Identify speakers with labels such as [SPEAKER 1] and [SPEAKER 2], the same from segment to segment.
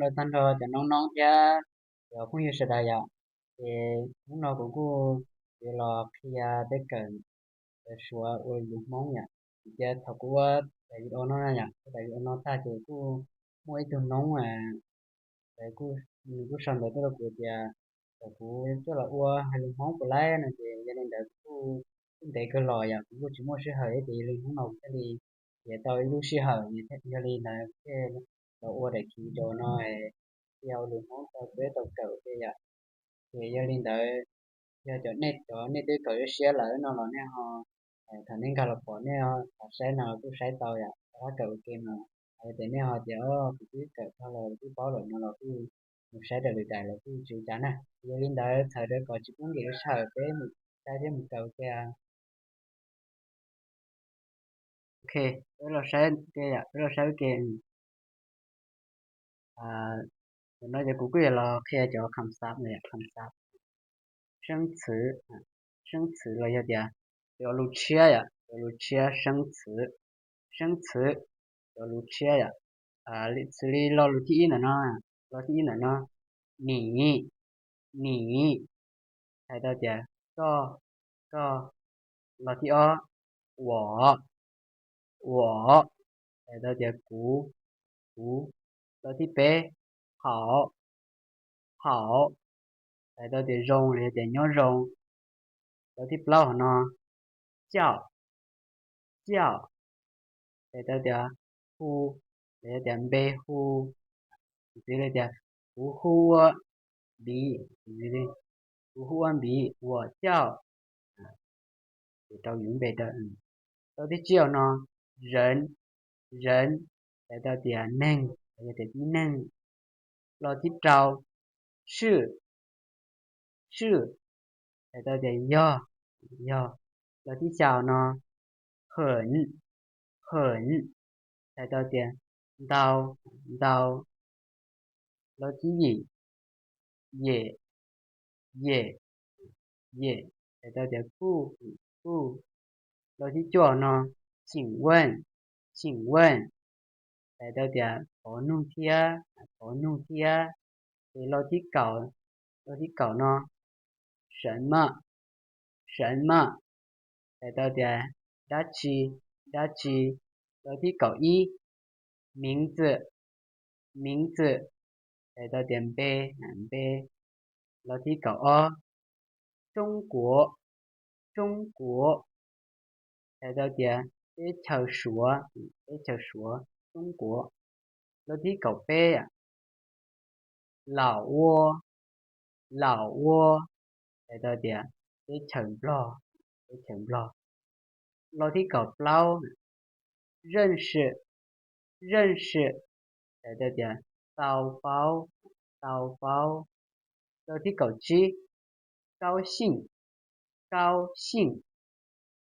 [SPEAKER 1] 的ท่านจะน้องๆจะเดี๋ยวผู้อยู่สดายะน้องๆกูเวลาเคลียร์ได้เกินชัวโอลูกมองเนี่ยจะถ้ากูว่าแต่อยู่น้องเนี่ยแต่อยู่น้องถ้าจะกูมวยตัวน้องแต่กูสั่งได้ตัวกูจะแต่กูจะละว่าให้ลูกมองกูไล่นะจะยังไงแต่กูได้ก็รออ่ะกูจะมั่วชื่อเหยแต่ลูกน้องจะดี也到ลูกชื่อเหยเนี่ยเลยนะแค่เราว่าได้คิดโดนน้อยtheoลูกน้องตัวเพื่อตัวเก่าเนี่ยthì gia đình tới giờ cho nét tới cỡ xe lỡ nó là nè họ thành nên cả là bỏ nè họ sẽ nào cứ sẽ tàu à nó cỡ kim mà thì nè họ chỉ cái cỡ thôi là cái báo rồi nó là cái một sẽ được đại là cái chữ chắn à gia đình tới thời đó có chỉ muốn kiểu sợ cái một cái một cỡ kia ok đó là sẽ kia đó là sẽ kia nóจะกูก็là kia choคำศัพท์เนี่ยคำศัพท์生词生词了要点要录切呀要录切生词生词要录切呀词里老录ที่1นะ老ที่1นะ你ใช้到点ก็老ที่我ใช้到点กู老ที่8好ใช้到点容了点要容老ที่9เนาะ叫ใช้到点呼แล้ว点背呼这个点呼比这个呼比我叫到云北的到底叫呢人来到点1来到点1老ที่9是来到点要老ที่9เนาะ很来到点到老ที่也来到点不老ที่9เนาะ请问来到点ขอนุ่งเทีย老ที่9เนาะ什么来到点大气老ที่9อี名字来到点背老ที่9中国来到点非常说中国老ที่9背老窝来到点非常不老ที่9เปล่า认识来到点骚包老ที่9จี高兴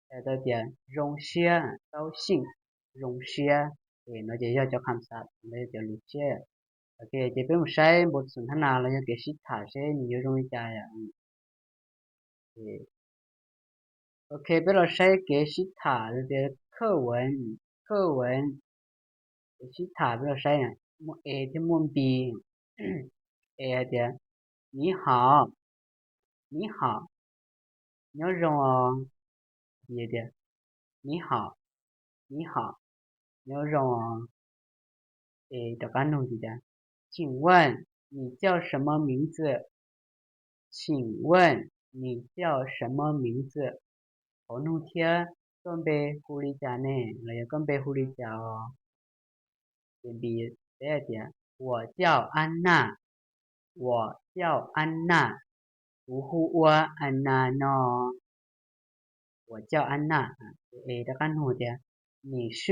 [SPEAKER 1] 来到点荣幸高兴荣幸nóจะย่อจากคำศัพท์แล้วจะรู้เชื่อโอเคจะเป็นใช้บทสนทนาแล้วจะสิทธาใช้นิยมวิจัยโอเคเป็นเราใช้เกสิทธาหรือ课文สิทธาเป็นเราใช้เนี่ยA ที่มุ่น B A เดียว你好你好B เดียว你好你好ต่อการนุ่งดีจ้ะ请问你叫什么名字请问你叫什么名字ขอนุ่งเทียต้นเบฮูริจาเน่เราจะก้นเบฮูริจาเป็นบีได้เดียว我叫安娜不ฮู้ว่าอันนาเนาะ我叫安娜ต่อการหูเดียว你是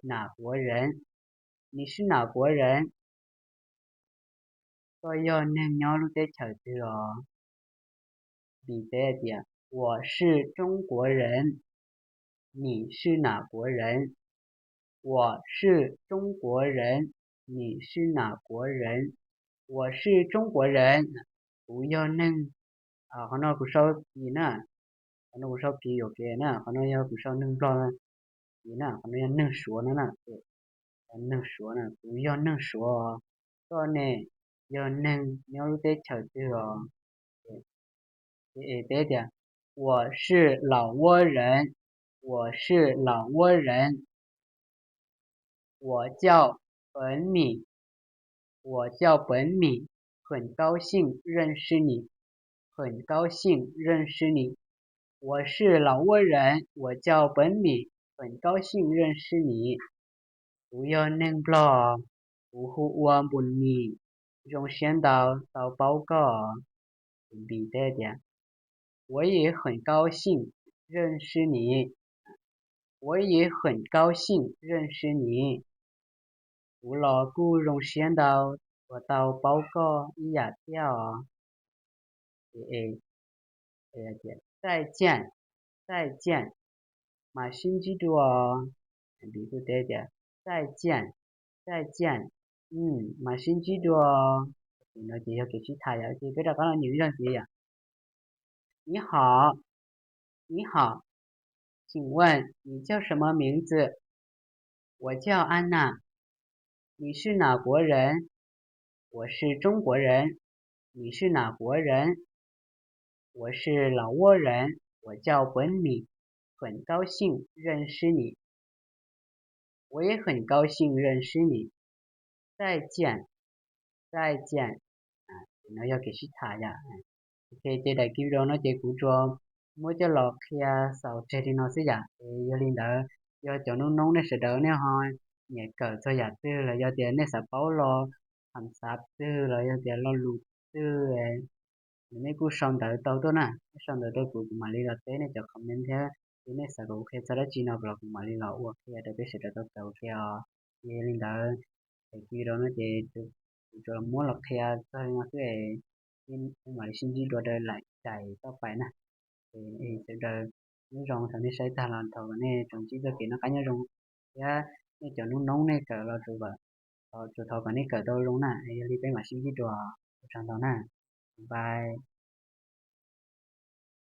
[SPEAKER 1] 哪国人ก็ย้อนย้อนรู้ได้เฉยๆหรอบีได้เดียว我是中国人你是哪国人我是中国人你是哪国人我是中国人不要นึงเขาเนาะกูชอบปีนะเขาเนาะกูชอบปีโอเคนะเขาเนาะกูชอบนึงรอปีนะเขาเนาะนึงชัวนะนึงชัวนะ不要นึงชัวก็เนี่ย有能牛乳的球队哦。对的，我是老挝人，我是老挝人，我叫本米，我叫本米，很高兴认识你，很高兴认识你。我是老挝人，我叫本米，很高兴认识你。不要能不咯，不护我本米，用先到报告，比对的。我也很高兴认识你，我也很高兴认识你。不咯，กู用先到报告一下掉。再见，再见。马上记住哦，比不对的。再见，再见。马上记住哦。那就要给其他呀，就别的刚刚你认识呀。你好，你好，请问你叫什么名字？我叫安娜。你是哪国人？我是中国人。你是哪国人？我是老挝人，我叫本米，很高兴认识你。我也很高兴认识你。再见，再见。nó do cái shit thả ya. Okay, thế đại kim đó nó chỉ cú cho mỗi cho lọ kia sau thế thì nó sẽ giả. Do linh đó do cho nó nông nó sẽ đỡ nè thôi. Nhẹ cỡ cho giả tư là do tiền nó sẽ báo lo thầm sáp tư là do tiền lo lụt tư. Mấy cú xong đỡ tao đó nè. Xong đỡ tôi cũng mà lý là thế này cho comment thế. Thế này sẽ có khi cho đó chỉ nó blog mà lý là ủa kia đó biết sẽ đỡ tao kia. Thế linh đó cái video nó chỉ cho mỗi lọ kia cho nó cái mà xin chỉ đồ đời lại chạy tao phải nè. Thì sẽ đời nó rong thằng này sẽ ta làm thầu này trong chỉ cho nó cá nhân rong ya này cho nó nóng này cỡ là rồi vậy cho thầu cái này cỡ đâu rong nè đi bên mà xin chỉ đồ trong đó nè bye.